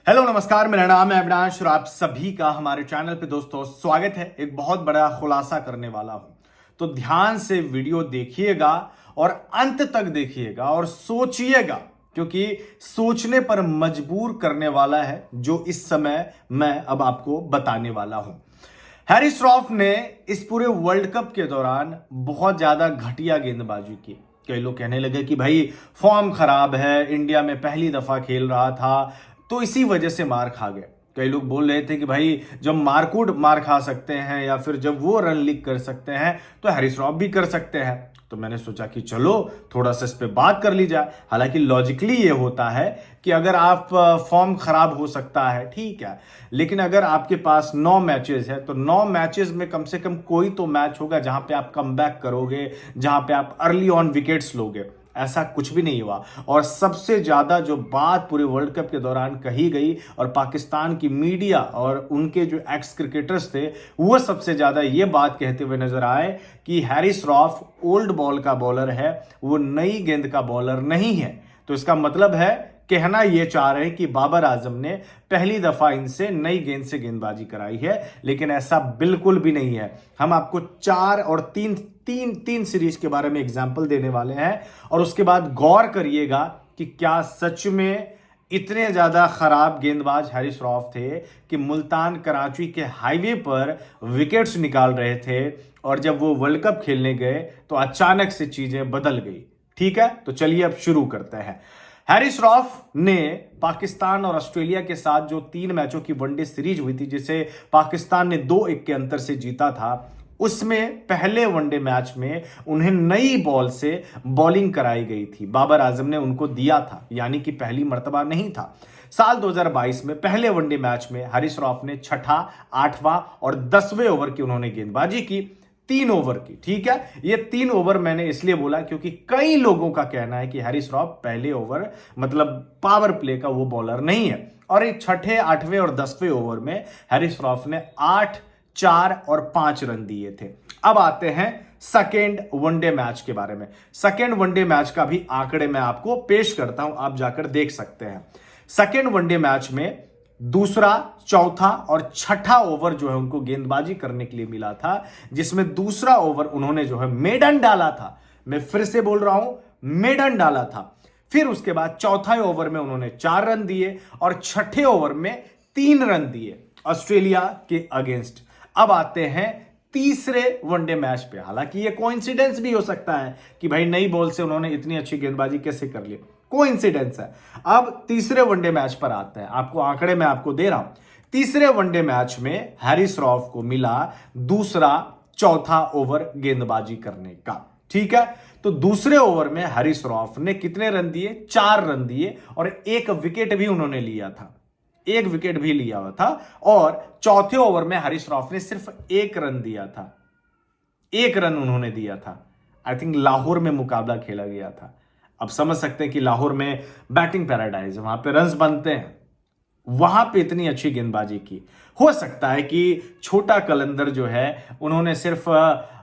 Hello नमस्कार, मेरा नाम है अविनाश और आप सभी का हमारे चैनल पे दोस्तों स्वागत है। एक बहुत बड़ा खुलासा करने वाला हूं, तो ध्यान से वीडियो देखिएगा और अंत तक देखिएगा और सोचिएगा, क्योंकि सोचने पर मजबूर करने वाला है जो इस समय मैं अब आपको बताने वाला हूं। हैरी श्रॉफ ने इस पूरे वर्ल्ड कप के दौरान बहुत ज्यादा घटिया गेंदबाजी की। कई लोग कहने लगे कि भाई फॉर्म खराब है, इंडिया में पहली दफा खेल रहा था तो इसी वजह से मार खा गए। कई लोग बोल रहे थे कि भाई जब मारकूट मार खा सकते हैं या फिर जब वो रन लीक कर सकते हैं तो हैरी श्रॉफ भी कर सकते हैं। तो मैंने सोचा कि चलो थोड़ा सा इस पे बात कर ली जाए। हालांकि लॉजिकली ये होता है कि अगर आप फॉर्म खराब हो सकता है, ठीक है, लेकिन अगर आपके पास 9 मैचेस है तो 9 मैचेस में कम से कम कोई तो मैच होगा जहां पे आप कमबैक करोगे, जहां पे आप अर्ली ऑन विकेट्स लोगे। ऐसा कुछ भी नहीं हुआ। और सबसे ज्यादा जो बात पूरे वर्ल्ड कप के दौरान कही गई और पाकिस्तान की मीडिया और उनके जो एक्स क्रिकेटर्स थे वो सबसे ज्यादा ये बात कहते हुए नजर आए कि हैरी श्रॉफ ओल्ड बॉल का बॉलर है, वो नई गेंद का बॉलर नहीं है। तो इसका मतलब है, कहना यह चाह रहे हैं कि बाबर आजम ने पहली दफा इनसे नई गेंद से गेंदबाजी कराई है, लेकिन ऐसा बिल्कुल भी नहीं है। हम आपको 4 और 3 सीरीज के बारे में एग्जाम्पल देने वाले हैं और उसके बाद गौर करिएगा कि क्या सच में इतने ज्यादा खराब गेंदबाज हैरी श्रॉफ थे कि मुल्तान कराची के हाईवे पर विकेट्स निकाल रहे थे और जब वो वर्ल्ड कप खेलने गए तो अचानक से चीजें बदल गई। ठीक है, तो चलिए अब शुरू करते हैं। हैरी श्रॉफ ने पाकिस्तान और ऑस्ट्रेलिया के साथ जो 3 मैचों की वनडे सीरीज हुई थी, जिसे पाकिस्तान ने 2-1 के अंतर से जीता था, उसमें पहले वनडे मैच में उन्हें नई बॉल से बॉलिंग कराई गई थी। बाबर आजम ने उनको दिया था, यानी कि पहली मर्तबा नहीं था। साल 2022 में पहले वनडे मैच में हैरी श्रॉफ ने 6ठा, 8वां और 10वें ओवर की उन्होंने गेंदबाजी की, 3 ओवर की। ठीक है, ये 3 ओवर मैंने इसलिए बोला क्योंकि कई लोगों का कहना है कि हैरी श्रॉफ पहले ओवर मतलब पावर प्ले का वो बॉलर नहीं है। और एक 6ठे, 8वें और 10वें ओवर में हैरी श्रॉफ ने 8, 4 और 5 रन दिए थे। अब आते हैं सेकेंड वनडे मैच के बारे में। सेकेंड वनडे मैच का भी आंकड़े मैं आपको पेश करता हूं, आप जाकर देख सकते हैं। सेकेंड वनडे मैच में दूसरा, चौथा और 6ठा ओवर जो है उनको गेंदबाजी करने के लिए मिला था, जिसमें दूसरा ओवर उन्होंने जो है मेडन डाला था। मैं फिर से बोल रहा हूं, मेडन डाला था। फिर उसके बाद चौथा ओवर में उन्होंने 4 रन दिए और 6ठे ओवर में 3 रन दिए ऑस्ट्रेलिया के अगेंस्ट। अब आते हैं तीसरे वनडे मैच पे। हालांकि ये कोइंसिडेंस भी हो सकता है कि भाई नई बॉल से उन्होंने इतनी अच्छी गेंदबाजी कैसे कर ली, कोइंसिडेंस है। अब तीसरे वनडे मैच पर आते हैं, आपको आंकड़े में आपको दे रहा हूं। तीसरे वनडे मैच में हैरी श्रॉफ को मिला दूसरा, चौथा ओवर गेंदबाजी करने का। ठीक है, तो दूसरे ओवर में हैरी श्रॉफ ने कितने रन दिए? 4 रन दिए और 1 विकेट भी उन्होंने लिया था, 1 विकेट भी लिया हुआ था। और चौथे ओवर में हैरी श्रॉफ ने सिर्फ 1 रन दिया था, 1 रन उन्होंने दिया था। आई थिंक लाहौर में मुकाबला खेला गया था। अब समझ सकते हैं कि लाहौर में बैटिंग पैराडाइज है, वहां पे रन्स बनते हैं, वहां पे इतनी अच्छी गेंदबाजी की। हो सकता है कि छोटा कलंदर जो है उन्होंने सिर्फ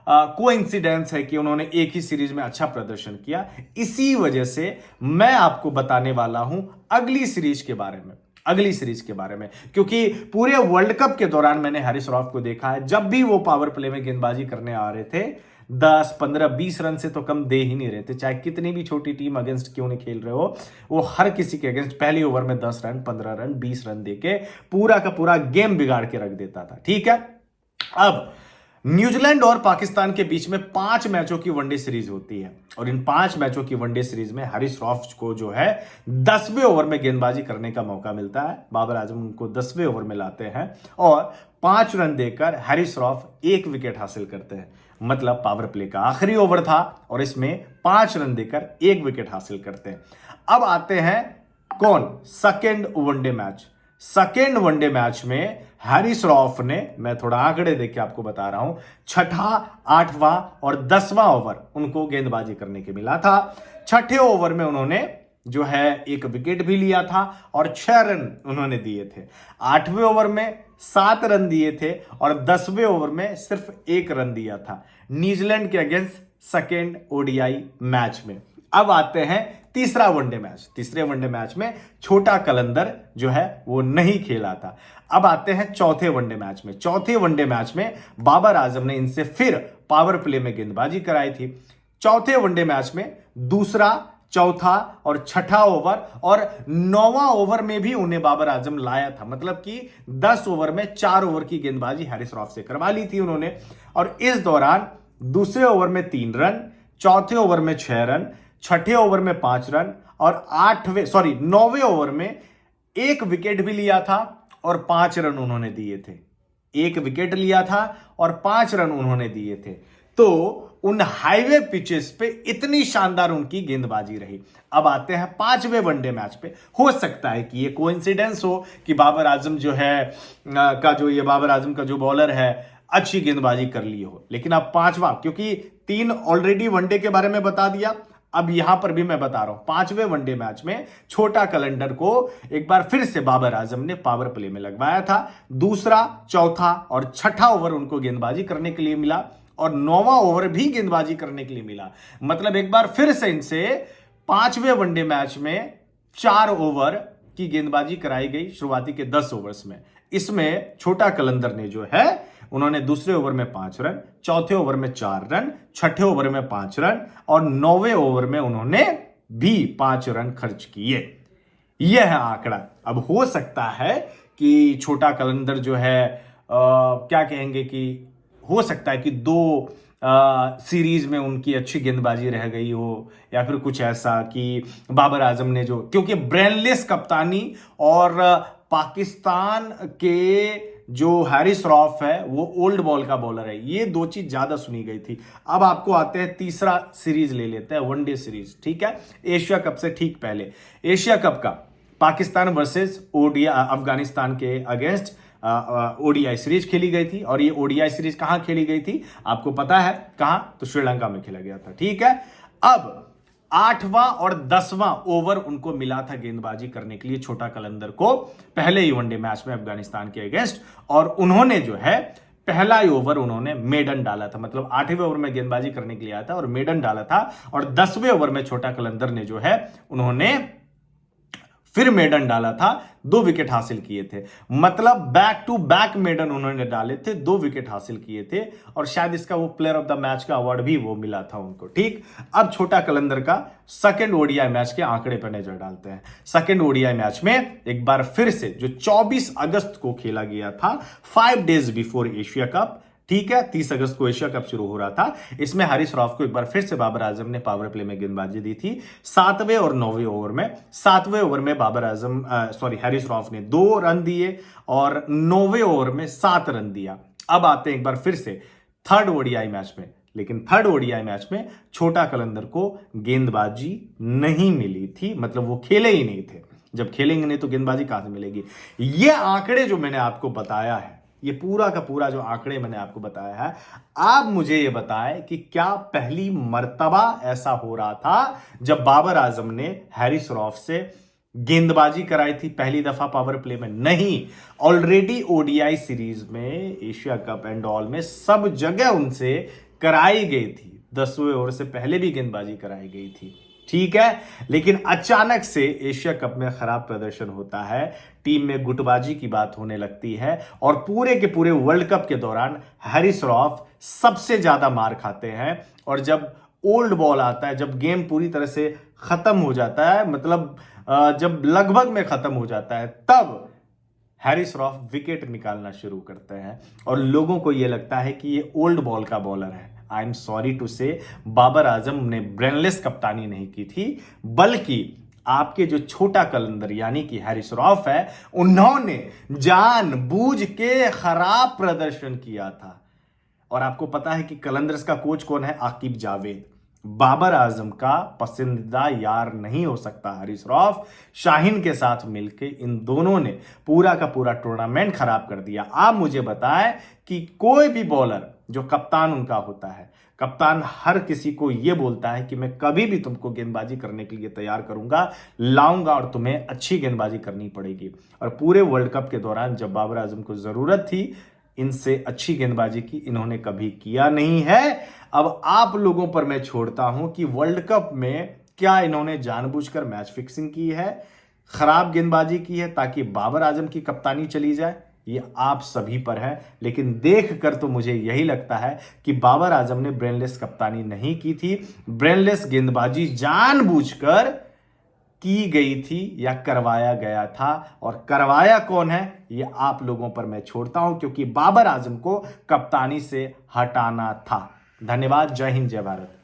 कोइंसिडेंस है कि उन्होंने एक ही सीरीज में अच्छा प्रदर्शन किया। इसी वजह से मैं आपको बताने वाला हूं अगली सीरीज के बारे में, अगली सीरीज के बारे में, क्योंकि पूरे वर्ल्ड कप के दौरान मैंने हैरी श्रॉफ को देखा है, जब भी वो पावर प्ले में गेंदबाजी करने आ रहे थे 10, 15, 20 रन से तो कम दे ही नहीं रहे थे। चाहे कितनी भी छोटी टीम अगेंस्ट क्यों नहीं खेल रहे हो, वो हर किसी के अगेंस्ट पहले ओवर में 10 रन, 15 रन, 20 रन देके पूरा का पूरा गेम बिगाड़ के रख देता था। ठीक है, अब न्यूजीलैंड और पाकिस्तान के बीच में 5 मैचों की वनडे सीरीज होती है और इन 5 मैचों की वनडे सीरीज में हैरी श्रॉफ को जो है 10वें ओवर में गेंदबाजी करने का मौका मिलता है। बाबर आजम उनको 10वें ओवर में लाते हैं और 5 रन देकर हैरी श्रॉफ 1 विकेट हासिल करते हैं। मतलब पावर प्ले का आखिरी ओवर था और इसमें 5 रन देकर 1 विकेट हासिल करते हैं। अब आते हैं कौन? Second one day match. Second one day match में हैरी श्रॉफ ने, मैं थोड़ा आंकड़े देख के आपको बता रहा हूं, 6ठा, 8वां और 10वां ओवर उनको गेंदबाजी करने के मिला था। 6ठे ओवर में उन्होंने जो है 1 विकेट भी लिया था और 6 रन उन्होंने दिए थे। 8वें ओवर में 7 रन दिए थे और 10वें ओवर में सिर्फ 1 रन दिया था न्यूजीलैंड के अगेंस्ट सेकेंड ओडीआई मैच में। अब आते हैं तीसरा वनडे मैच, तीसरे वनडे मैच में छोटा कलंदर जो है वो नहीं खेला था। अब आते हैं चौथे वनडे मैच में। चौथे वनडे मैच में बाबर आजम ने इनसे फिर पावर प्ले में गेंदबाजी कराई थी। चौथे वनडे मैच में दूसरा, चौथा और छठा ओवर और 9वां ओवर में भी उन्हें बाबर आजम लाया था। मतलब कि 10 ओवर में 4 ओवर की गेंदबाजी हैरिस रॉफ से करवा ली थी उन्होंने। और इस दौरान दूसरे ओवर में 3 रन, चौथे ओवर में 6 रन, छठे ओवर में 5 रन और 9वें ओवर में 1 विकेट भी लिया था और 5 रन उन्होंने दिए थे। 1 विकेट लिया था और 5 रन उन्होंने दिए थे। तो उन हाईवे पिचेस पे इतनी शानदार उनकी गेंदबाजी रही। अब आते हैं 5वें वनडे मैच पे। हो सकता है कि ये कोइंसिडेंस हो कि बाबर आजम जो है बाबर आजम का जो बॉलर है अच्छी गेंदबाजी कर ली हो, लेकिन अब 5वां, क्योंकि 3 ऑलरेडी वनडे के बारे में बता दिया, अब यहां पर भी मैं बता रहा हूं 5वें वनडे मैच में छोटा कलंदर को एक बार फिर से बाबर आजम ने पावर प्ले में लगवाया था। दूसरा, चौथा और छठा ओवर उनको गेंदबाजी करने के लिए मिला और 9वां ओवर भी गेंदबाजी करने के लिए मिला। मतलब एक बार फिर से इनसे 5वें वनडे मैच में 4 ओवर की गेंदबाजी कराई गई शुरुआती के 10 ओवर्स में। इसमें छोटा कलंदर ने जो है उन्होंने दूसरे ओवर में 5 रन, चौथे ओवर में 4 रन, छठे ओवर में 5 रन और 9वें ओवर में उन्होंने भी 5 रन खर्च किए। यह है आंकड़ा। अब हो सकता है कि छोटा कलंदर जो है क्या कहेंगे कि हो सकता है कि 2 सीरीज में उनकी अच्छी गेंदबाजी रह गई हो, या फिर कुछ ऐसा कि बाबर आजम ने जो, क्योंकि ब्रेनलेस कप्तानी और पाकिस्तान के जो हैरिस रॉफ है वो ओल्ड बॉल का बॉलर है, ये 2 चीज ज्यादा सुनी गई थी। अब आपको आते हैं तीसरा सीरीज ले लेते हैं, वनडे सीरीज। ठीक है, एशिया कप से ठीक पहले एशिया कप का पाकिस्तान वर्सेस अफगानिस्तान के अगेंस्ट ओडीआई सीरीज खेली गई थी। और ये ओडीआई सीरीज कहां खेली गई थी आपको पता है, कहां? तो श्रीलंका में खेला गया था। ठीक है, अब 8वां और 10वां ओवर उनको मिला था गेंदबाजी करने के लिए छोटा कलंदर को, पहले ही वनडे मैच में अफगानिस्तान के अगेंस्ट। और उन्होंने जो है पहला ही ओवर उन्होंने मेडन डाला था, मतलब 8वें ओवर में गेंदबाजी करने के लिए आया था और मेडन डाला था। और 10वें ओवर में छोटा कलंदर ने जो है उन्होंने फिर मेडन डाला था, 2 विकेट हासिल किए थे। मतलब बैक टू बैक मेडन उन्होंने डाले थे, 2 विकेट हासिल किए थे और शायद इसका वो प्लेयर ऑफ द मैच का अवार्ड भी वो मिला था उनको। ठीक, अब छोटा कलंदर का सेकंड ओडीआई मैच के आंकड़े पर नजर डालते हैं। सेकंड ओडीआई मैच में एक बार फिर से जो 24 अगस्त को खेला गया था, 5 डेज बिफोर एशिया कप। ठीक है, 30 अगस्त को एशिया कप शुरू हो रहा था। इसमें हैरिस रॉफ को एक बार फिर से बाबर आजम ने पावर प्ले में गेंदबाजी दी थी 7वें और 9वें ओवर में। 7वें ओवर में हैरिस रॉफ ने 2 रन दिए और 9वें ओवर में 7 रन दिया। अब आते हैं एक बार फिर से थर्ड ओडीआई मैच में, लेकिन थर्ड ओडीआई मैच में छोटा कलंदर को गेंदबाजी नहीं मिली थी, मतलब वो खेले ही नहीं थे। जब खेलेंगे नहीं तो गेंदबाजी कहां से मिलेगी? ये आंकड़े जो मैंने आपको बताया है, ये पूरा का पूरा जो आंकड़े मैंने आपको बताया है, आप मुझे ये बताएं कि क्या पहली मर्तबा ऐसा हो रहा था जब बाबर आजम ने हैरिस रॉफ से गेंदबाजी कराई थी पहली दफा पावर प्ले में? नहीं, ऑलरेडी ओडीआई सीरीज में, एशिया कप एंड ऑल में सब जगह उनसे कराई गई थी, 10वें ओवर से पहले भी गेंदबाजी कराई गई थी। ठीक है, लेकिन अचानक से एशिया कप में खराब प्रदर्शन होता है, टीम में गुटबाजी की बात होने लगती है और पूरे के पूरे वर्ल्ड कप के दौरान हैरिस रॉफ सबसे ज्यादा मार खाते हैं। और जब ओल्ड बॉल आता है, जब गेम पूरी तरह से खत्म हो जाता है, मतलब जब लगभग में खत्म हो जाता है, तब हैरिस रॉफ विकेट निकालना शुरू करते हैं और लोगों को यह लगता है कि ये ओल्ड बॉल का बॉलर है। आई एम सॉरी टू से, बाबर आजम ने ब्रेनलेस कप्तानी नहीं की थी, बल्कि आपके जो छोटा कलंदर यानी कि हैरिस रॉफ है, उन्होंने जानबूझ के खराब प्रदर्शन किया था। और आपको पता है कि कलंदर्स का कोच कौन है? आकिब जावेद। बाबर आजम का पसंदीदा यार नहीं हो सकता हैरिस रॉफ। शाहीन के साथ मिलकर इन दोनों ने पूरा का पूरा टूर्नामेंट खराब कर दिया। आप मुझे बताएं कि कोई भी बॉलर जो कप्तान उनका होता है, कप्तान हर किसी को यह बोलता है कि मैं कभी भी तुमको गेंदबाजी करने के लिए तैयार करूंगा, लाऊंगा और तुम्हें अच्छी गेंदबाजी करनी पड़ेगी। और पूरे वर्ल्ड कप के दौरान जब बाबर आजम को जरूरत थी, इनसे अच्छी गेंदबाजी की इन्होंने कभी किया नहीं है। अब आप लोगों पर मैं छोड़ता हूं कि वर्ल्ड कप में क्या इन्होंने जानबूझकर मैच फिक्सिंग की है, खराब गेंदबाजी की है ताकि बाबर आजम की कप्तानी चली जाए? ये आप सभी पर है, लेकिन देखकर तो मुझे यही लगता है कि बाबर आजम ने ब्रेनलेस कप्तानी नहीं की थी। ब्रेनलेस गेंदबाजी जानबूझकर की गई थी या करवाया गया था, और करवाया कौन है ये आप लोगों पर मैं छोड़ता हूं, क्योंकि बाबर आजम को कप्तानी से हटाना था। धन्यवाद। जय हिंद, जय भारत।